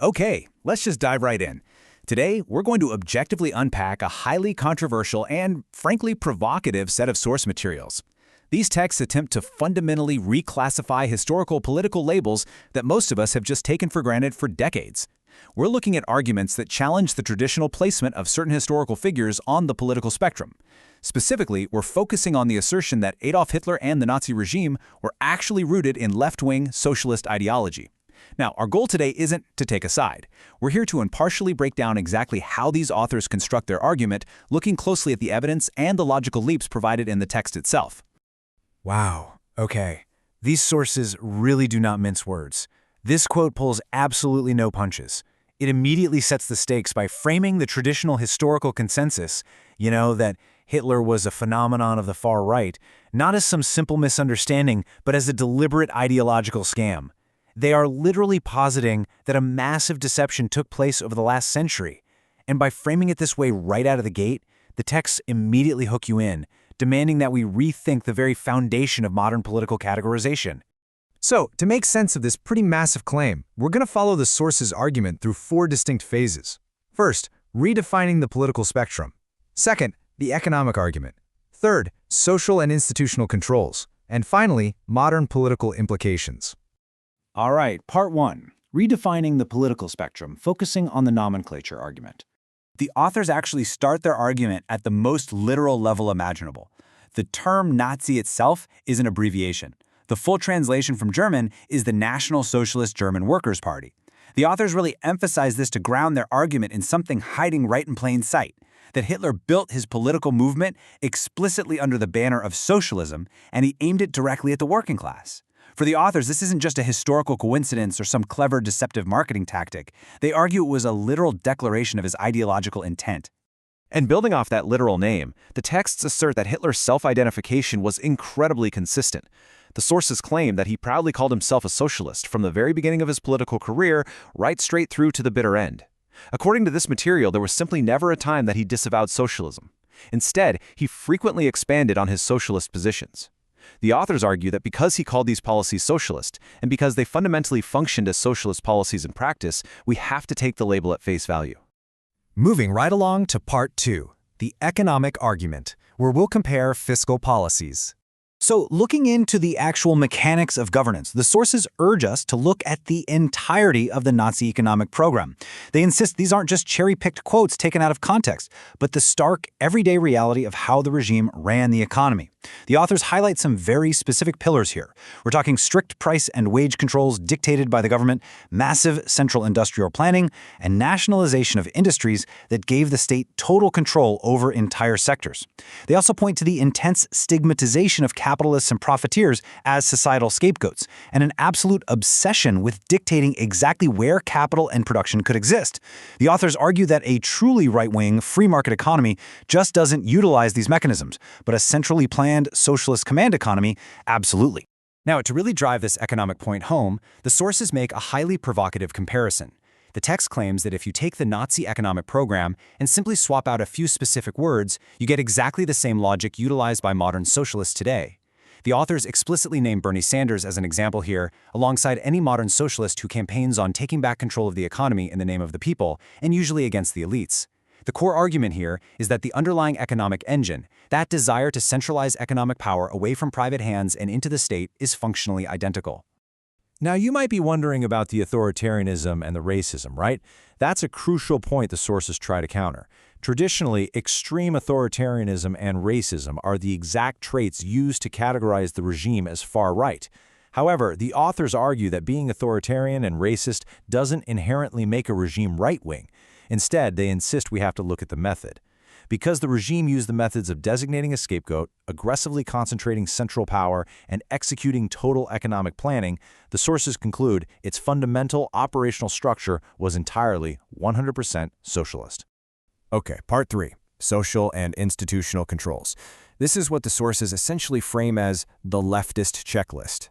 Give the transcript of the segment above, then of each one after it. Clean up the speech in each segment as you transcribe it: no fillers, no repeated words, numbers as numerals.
Okay, let's just dive right in. Today, we're going to objectively unpack a highly controversial and, frankly, provocative set of source materials. These texts attempt to fundamentally reclassify historical political labels that most of us have just taken for granted for decades. We're looking at arguments that challenge the traditional placement of certain historical figures on the political spectrum. Specifically, we're focusing on the assertion that Adolf Hitler and the Nazi regime were actually rooted in left-wing socialist ideology. Now, our goal today isn't to take a side. We're here to impartially break down exactly how these authors construct their argument, looking closely at the evidence and the logical leaps provided in the text itself. Wow, okay. These sources really do not mince words. This quote pulls absolutely no punches. It immediately sets the stakes by framing the traditional historical consensus, that Hitler was a phenomenon of the far right, not as some simple misunderstanding, but as a deliberate ideological scam. They are literally positing that a massive deception took place over the last century. And by framing it this way right out of the gate, the texts immediately hook you in, demanding that we rethink the very foundation of modern political categorization. So, to make sense of this pretty massive claim, we're going to follow the source's argument through four distinct phases. First, redefining the political spectrum. Second, the economic argument. Third, social and institutional controls. And finally, modern political implications. All right, part one, redefining the political spectrum, focusing on the nomenclature argument. The authors actually start their argument at the most literal level imaginable. The term Nazi itself is an abbreviation. The full translation from German is the National Socialist German Workers Party. The authors really emphasize this to ground their argument in something hiding right in plain sight, that Hitler built his political movement explicitly under the banner of socialism, and he aimed it directly at the working class. For the authors, this isn't just a historical coincidence or some clever deceptive marketing tactic. They argue it was a literal declaration of his ideological intent. And building off that literal name, the texts assert that Hitler's self-identification was incredibly consistent. The sources claim that he proudly called himself a socialist from the very beginning of his political career, right straight through to the bitter end. According to this material, there was simply never a time that he disavowed socialism. Instead, he frequently expanded on his socialist positions. The authors argue that because he called these policies socialist, and because they fundamentally functioned as socialist policies in practice, we have to take the label at face value. Moving right along to part two, the economic argument, where we'll compare fiscal policies. So, looking into the actual mechanics of governance, the sources urge us to look at the entirety of the Nazi economic program. They insist these aren't just cherry-picked quotes taken out of context, but the stark, everyday reality of how the regime ran the economy. The authors highlight some very specific pillars here. We're talking strict price and wage controls dictated by the government, massive central industrial planning, and nationalization of industries that gave the state total control over entire sectors. They also point to the intense stigmatization of capitalists and profiteers as societal scapegoats, and an absolute obsession with dictating exactly where capital and production could exist. The authors argue that a truly right-wing, free market economy just doesn't utilize these mechanisms, but a centrally planned socialist command economy absolutely. Now, to really drive this economic point home, the sources make a highly provocative comparison. The text claims that if you take the Nazi economic program and simply swap out a few specific words, you get exactly the same logic utilized by modern socialists today. The authors explicitly name Bernie Sanders as an example here, alongside any modern socialist who campaigns on taking back control of the economy in the name of the people, and usually against the elites. The core argument here is that the underlying economic engine, that desire to centralize economic power away from private hands and into the state, is functionally identical. Now, you might be wondering about the authoritarianism and the racism, right? That's a crucial point the sources try to counter. Traditionally, extreme authoritarianism and racism are the exact traits used to categorize the regime as far right. However, the authors argue that being authoritarian and racist doesn't inherently make a regime right-wing. Instead, they insist we have to look at the method. Because the regime used the methods of designating a scapegoat, aggressively concentrating central power, and executing total economic planning, the sources conclude its fundamental operational structure was entirely 100% socialist. Okay, part three, social and institutional controls. This is what the sources essentially frame as the leftist checklist.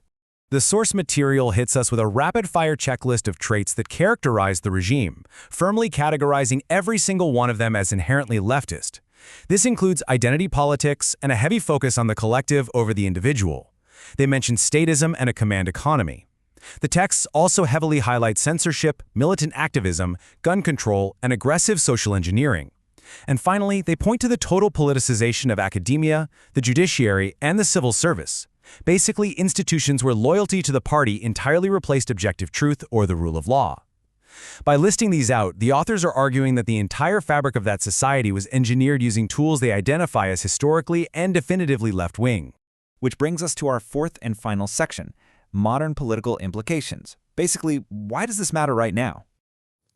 The source material hits us with a rapid-fire checklist of traits that characterize the regime, firmly categorizing every single one of them as inherently leftist. This includes identity politics and a heavy focus on the collective over the individual. They mention statism and a command economy. The texts also heavily highlight censorship, militant activism, gun control, and aggressive social engineering. And finally, they point to the total politicization of academia, the judiciary, and the civil service. Basically, institutions where loyalty to the party entirely replaced objective truth or the rule of law. By listing these out, the authors are arguing that the entire fabric of that society was engineered using tools they identify as historically and definitively left-wing. Which brings us to our fourth and final section, modern political implications. Basically, why does this matter right now?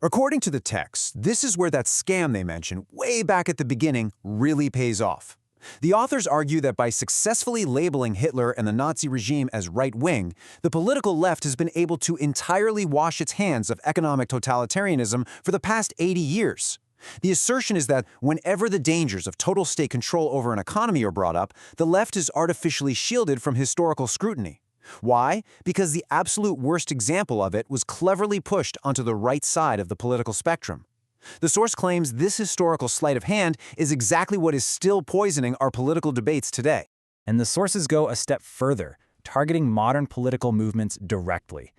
According to the text, this is where that scam they mentioned way back at the beginning really pays off. The authors argue that by successfully labeling Hitler and the Nazi regime as right-wing, the political left has been able to entirely wash its hands of economic totalitarianism for the past 80 years. The assertion is that whenever the dangers of total state control over an economy are brought up, the left is artificially shielded from historical scrutiny. Why? Because the absolute worst example of it was cleverly pushed onto the right side of the political spectrum. The source claims this historical sleight of hand is exactly what is still poisoning our political debates today. And the sources go a step further, targeting modern political movements directly.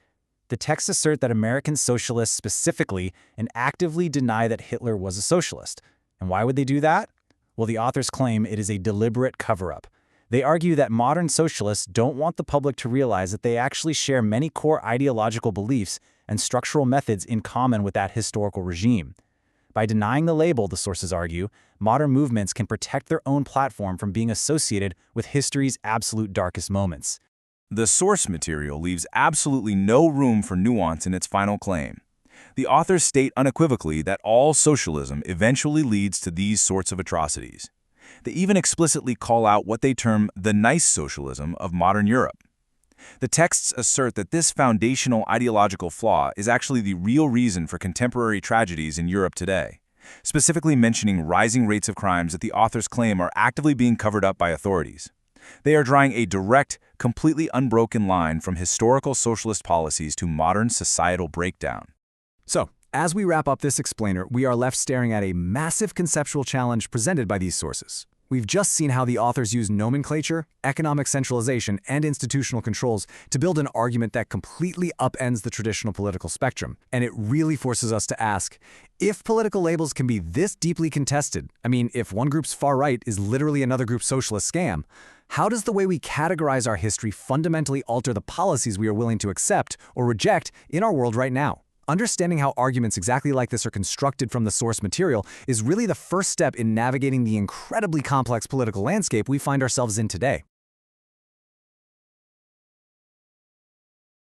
The texts assert that American socialists specifically and actively deny that Hitler was a socialist. And why would they do that? Well, the authors claim it is a deliberate cover-up. They argue that modern socialists don't want the public to realize that they actually share many core ideological beliefs and structural methods in common with that historical regime. By denying the label, the sources argue, modern movements can protect their own platform from being associated with history's absolute darkest moments. The source material leaves absolutely no room for nuance in its final claim. The authors state unequivocally that all socialism eventually leads to these sorts of atrocities. They even explicitly call out what they term the nice socialism of modern Europe. The texts assert that this foundational ideological flaw is actually the real reason for contemporary tragedies in Europe today, specifically mentioning rising rates of crimes that the authors claim are actively being covered up by authorities. They are drawing a direct, completely unbroken line from historical socialist policies to modern societal breakdown. So, as we wrap up this explainer, we are left staring at a massive conceptual challenge presented by these sources. We've just seen how the authors use nomenclature, economic centralization, and institutional controls to build an argument that completely upends the traditional political spectrum. And it really forces us to ask, if political labels can be this deeply contested, if one group's far right is literally another group's socialist scam, how does the way we categorize our history fundamentally alter the policies we are willing to accept or reject in our world right now? Understanding how arguments exactly like this are constructed from the source material is really the first step in navigating the incredibly complex political landscape we find ourselves in today.